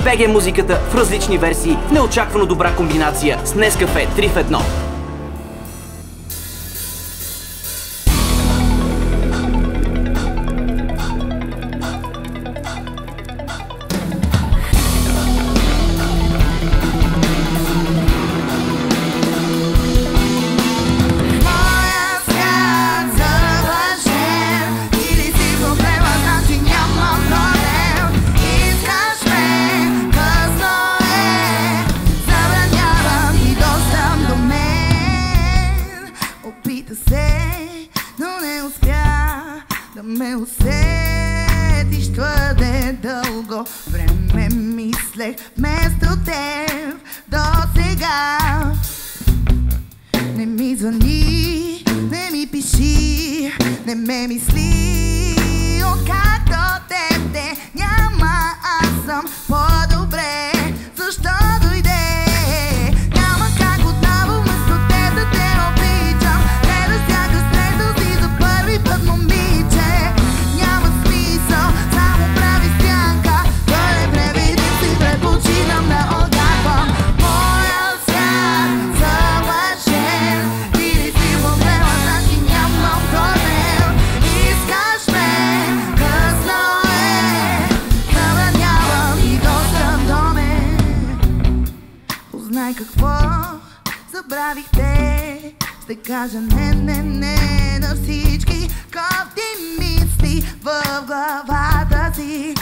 БГ музиката в различни версии, в неочаквано добра комбинация с Нескафе 3 в 1. Но не успя да ме усетиш твърде дълго време мислех вместо теб до сега. Не ми звъни, не ми пиши, не ме мисли, откакто теб те няма, аз съм по-добре. Защо дойде? Няма как отново вместо теб да те обичам. Не да сякаш срещал си за първи път, момиче. Няма смисъл, само прави сянка. Бъде превидим си, предпочитам да отгадвам. Моя свят съвършен, ти ли си проблема, значи нямам проблем. Искаш ме, късно е, забранявам и достъп до мен. Познай какво забравихте, ще кажа не на всички кофти мисли в главата си.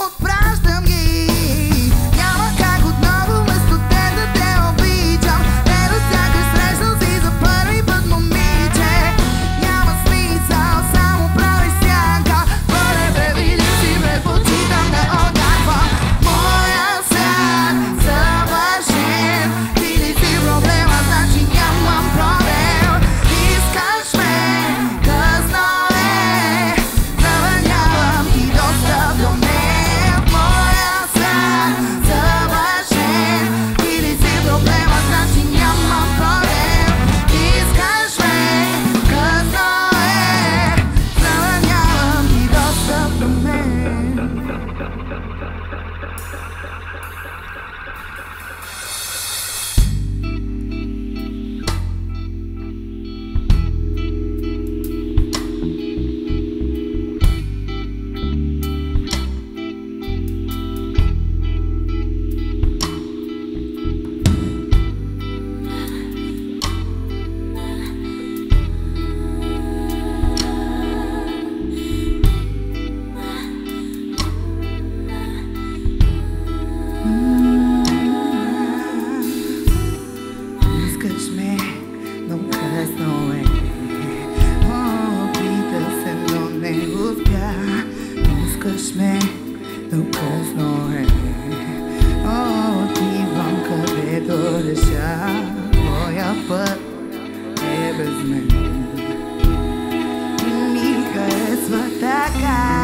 Отпращам ги. Няма как отново вместо теб да те обичам. Не да сякаш срещал си за първи път, момиче. Няма смисъл, само прави сянка. Бъде превидим си, предпочитам да отгадвам. Моя свят съвършен, ти ли си проблема, значи нямам проблем. Искаш ме, късно е, забранявам и достъп до мен. Моя свят съвършен, ти ли си проблема, значи нямам проблем. Искаш ме, късно е, забранявам и достъп до мен. Искаш ме, но късно е. Опита се, но не успя. Искаш ме, но късно е. Отивам където реша. Моя път е без мен. И ми харесва така.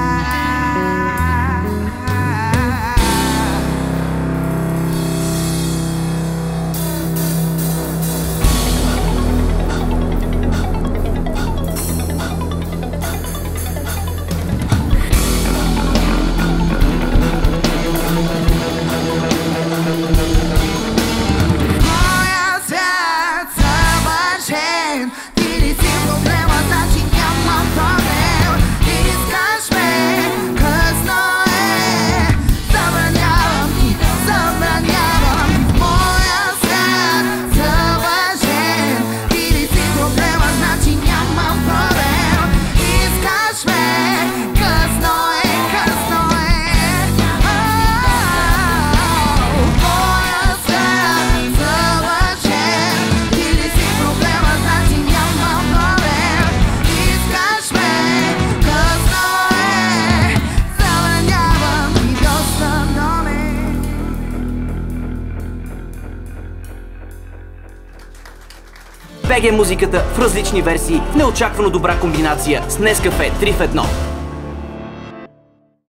Моя свят съвършен, ти ли си проблема, значи нямам проблем. Искаш ме, късно е, забранявам и забранявам. Моя свят съвършен, ти ли си проблема, значи нямам проблем. Искаш ме, късно е, късно е. Моя свят съвършен, ти ли си проблема, значи нямам проблем. Искаш ме, късно е, забранявам и достъп до мен. БГ музиката в различни версии, в неочаквано добра комбинация с Нескафе 3 в 1.